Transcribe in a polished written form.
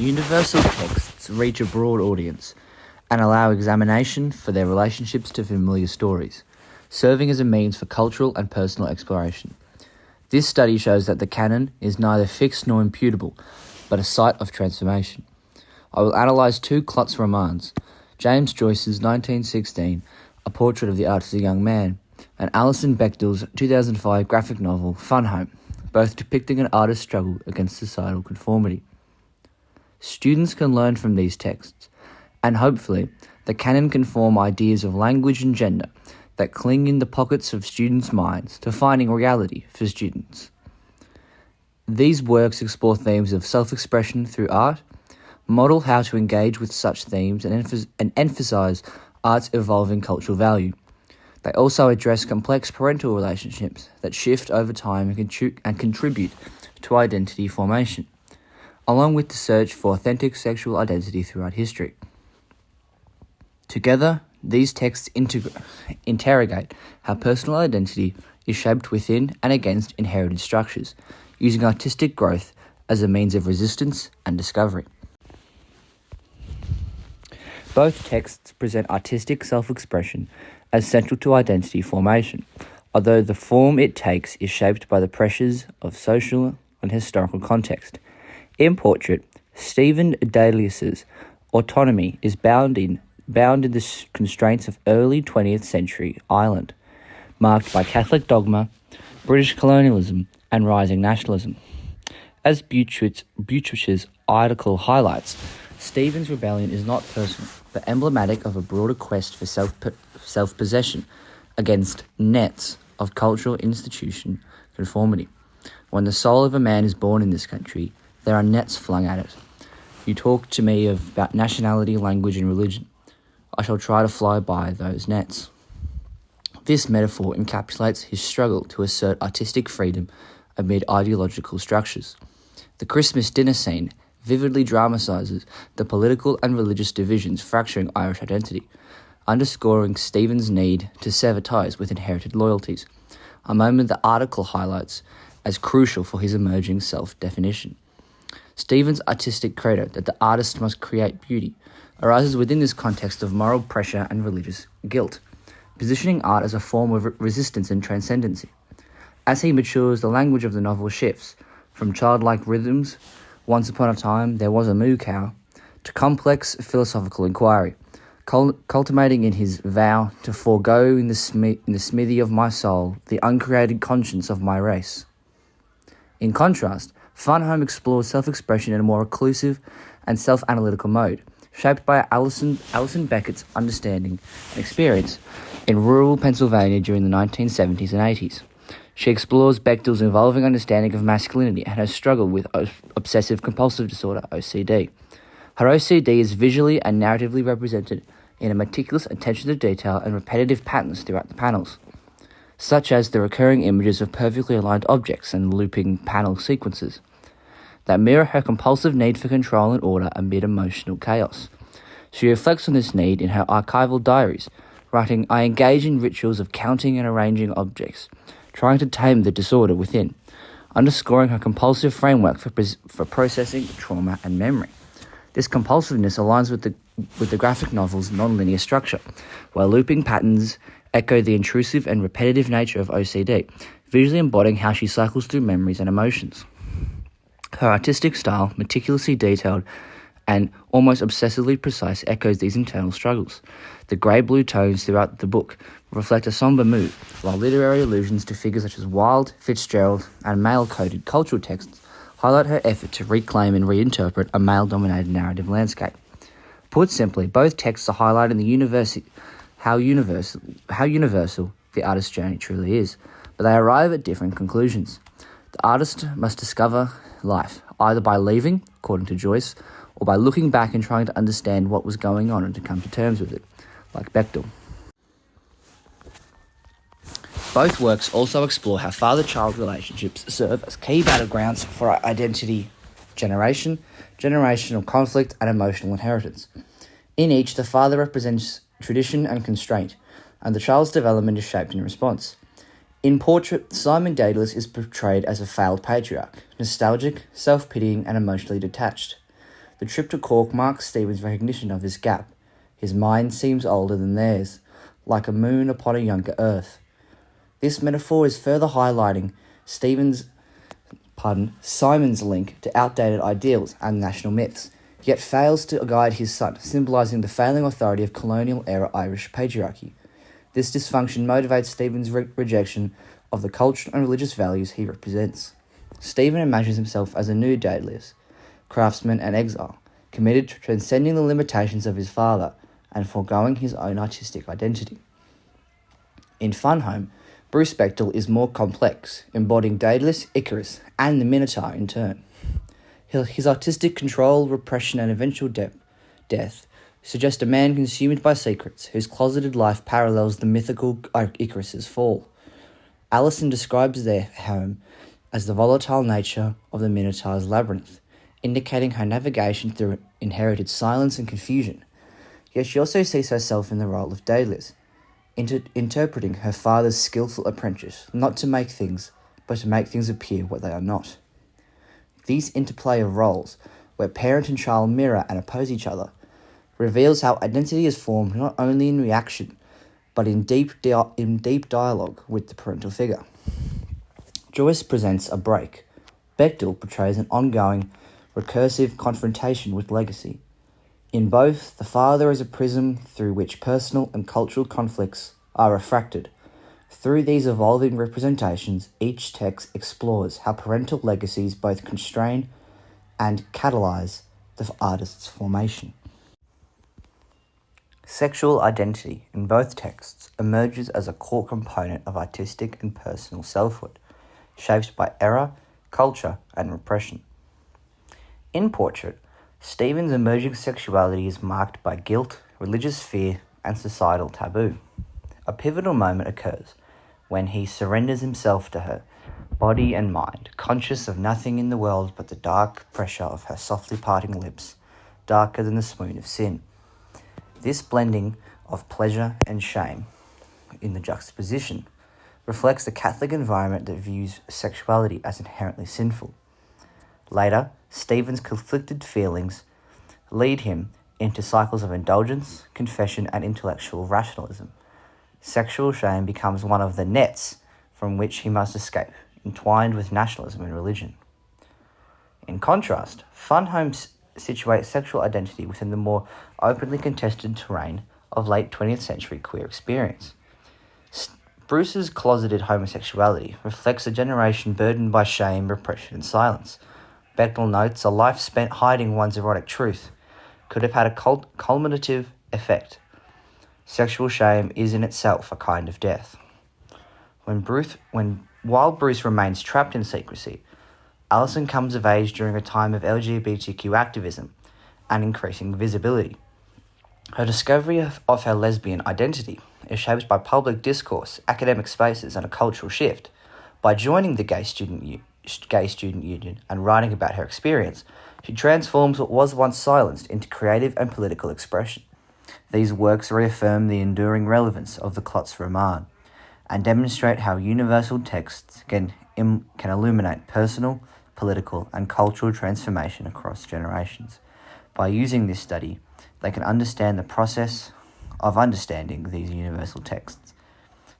universal texts reach a broad audience and allow examination for their relationships to familiar stories, serving as a means for cultural and personal exploration. This study shows that the canon is neither fixed nor imputable, but a site of transformation. I will analyse two Klotz romans, James Joyce's 1916, A Portrait of the Art as a Young Man, and Alison Bechdel's 2005 graphic novel, Fun Home, both depicting an artist's struggle against societal conformity. Students can learn from these texts, and hopefully the canon can form ideas of language and gender that cling in the pockets of students' minds, defining reality for students. These works explore themes of self-expression through art, model how to engage with such themes, and emphasise art's evolving cultural value. They also address complex parental relationships that shift over time and contribute to identity formation, along with the search for authentic sexual identity throughout history. Together, these texts interrogate how personal identity is shaped within and against inherited structures, using artistic growth as a means of resistance and discovery. Both texts present artistic self-expression as central to identity formation, although the form it takes is shaped by the pressures of social and historical context. In Portrait, Stephen Dalius's autonomy is bound in the constraints of early 20th century Ireland, marked by Catholic dogma, British colonialism, and rising nationalism. As Buttrich's article highlights, Stephen's rebellion is not personal, but emblematic of a broader quest for self-possession against nets of cultural institution conformity. When the soul of a man is born in this country, there are nets flung at it. You talk to me about nationality, language, and religion. I shall try to fly by those nets. This metaphor encapsulates his struggle to assert artistic freedom amid ideological structures. The Christmas dinner scene vividly dramatises the political and religious divisions fracturing Irish identity, underscoring Stephen's need to sever ties with inherited loyalties, a moment the article highlights as crucial for his emerging self-definition. Stephen's artistic credo that the artist must create beauty arises within this context of moral pressure and religious guilt, positioning art as a form of resistance and transcendency. As he matures, the language of the novel shifts from childlike rhythms, once upon a time there was a moo cow, to complex philosophical inquiry, culminating in his vow to forego in the smithy of my soul the uncreated conscience of my race. In contrast, Fun Home explores self-expression in a more inclusive and self-analytical mode, shaped by Alison Beckett's understanding and experience in rural Pennsylvania during the 1970s and 80s. She explores Bechdel's evolving understanding of masculinity and her struggle with obsessive-compulsive disorder, OCD. Her OCD is visually and narratively represented in a meticulous attention to detail and repetitive patterns throughout the panels, such as the recurring images of perfectly aligned objects and looping panel sequences that mirror her compulsive need for control and order amid emotional chaos. She reflects on this need in her archival diaries, writing, "I engage in rituals of counting and arranging objects, trying to tame the disorder within," underscoring her compulsive framework for processing trauma and memory. This compulsiveness aligns with the graphic novel's non-linear structure, where looping patterns echo the intrusive and repetitive nature of OCD, visually embodying how she cycles through memories and emotions. Her artistic style, meticulously detailed and almost obsessively precise, echoes these internal struggles. The grey-blue tones throughout the book reflect a somber mood, while literary allusions to figures such as Wilde, Fitzgerald, and male-coded cultural texts highlight her effort to reclaim and reinterpret a male-dominated narrative landscape. Put simply, both texts are highlighting how universal the artist's journey truly is, but they arrive at different conclusions. The artist must discover life, either by leaving, according to Joyce, or by looking back and trying to understand what was going on and to come to terms with it, like Bechdel. Both works also explore how father-child relationships serve as key battlegrounds for identity generation, generational conflict, and emotional inheritance. In each, the father represents tradition and constraint, and the child's development is shaped in response. In Portrait, Simon Daedalus is portrayed as a failed patriarch, nostalgic, self-pitying, and emotionally detached. The trip to Cork marks Stephen's recognition of this gap. His mind seems older than theirs, like a moon upon a younger earth. This metaphor is further highlighting Simon's link to outdated ideals and national myths, yet fails to guide his son, symbolising the failing authority of colonial-era Irish patriarchy. This dysfunction motivates Stephen's rejection of the cultural and religious values he represents. Stephen imagines himself as a new Daedalus, craftsman and exile, committed to transcending the limitations of his father and foregoing his own artistic identity. In Fun Home, Bruce Bechdel is more complex, embodying Daedalus, Icarus, and the Minotaur in turn. His artistic control, repression, and eventual death suggest a man consumed by secrets, whose closeted life parallels the mythical Icarus's fall. Alison describes their home as the volatile nature of the Minotaur's labyrinth, indicating her navigation through inherited silence and confusion. Yet she also sees herself in the role of Daedalus, interpreting her father's skillful apprentice, not to make things, but to make things appear what they are not. These interplay of roles, where parent and child mirror and oppose each other, reveals how identity is formed not only in reaction, but in deep dialogue with the parental figure. Joyce presents a break. Bechdel portrays an ongoing, recursive confrontation with legacy. In both, the father is a prism through which personal and cultural conflicts are refracted. Through these evolving representations, each text explores how parental legacies both constrain and catalyse the artist's formation. Sexual identity in both texts emerges as a core component of artistic and personal selfhood, shaped by era, culture, and repression. In Portrait, Stephen's emerging sexuality is marked by guilt, religious fear, and societal taboo. A pivotal moment occurs when he surrenders himself to her, body and mind, conscious of nothing in the world but the dark pressure of her softly parting lips, darker than the swoon of sin. This blending of pleasure and shame in the juxtaposition reflects the Catholic environment that views sexuality as inherently sinful. Later, Stephen's conflicted feelings lead him into cycles of indulgence, confession, and intellectual rationalism. Sexual shame becomes one of the nets from which he must escape, entwined with nationalism and religion. In contrast, Fun Home situates sexual identity within the more openly contested terrain of late 20th century queer experience. Bruce's closeted homosexuality reflects a generation burdened by shame, repression, and silence. Bechdel notes a life spent hiding one's erotic truth could have had a culminative effect. Sexual shame is in itself a kind of death. While Bruce remains trapped in secrecy, Alison comes of age during a time of LGBTQ activism and increasing visibility. Her discovery of her lesbian identity is shaped by public discourse, academic spaces, and a cultural shift. By joining the gay student union and writing about her experience, she transforms what was once silenced into creative and political expression. These works reaffirm the enduring relevance of the Klotz Roman and demonstrate how universal texts can illuminate personal, political, and cultural transformation across generations. By using this study, they can understand the process of understanding these universal texts.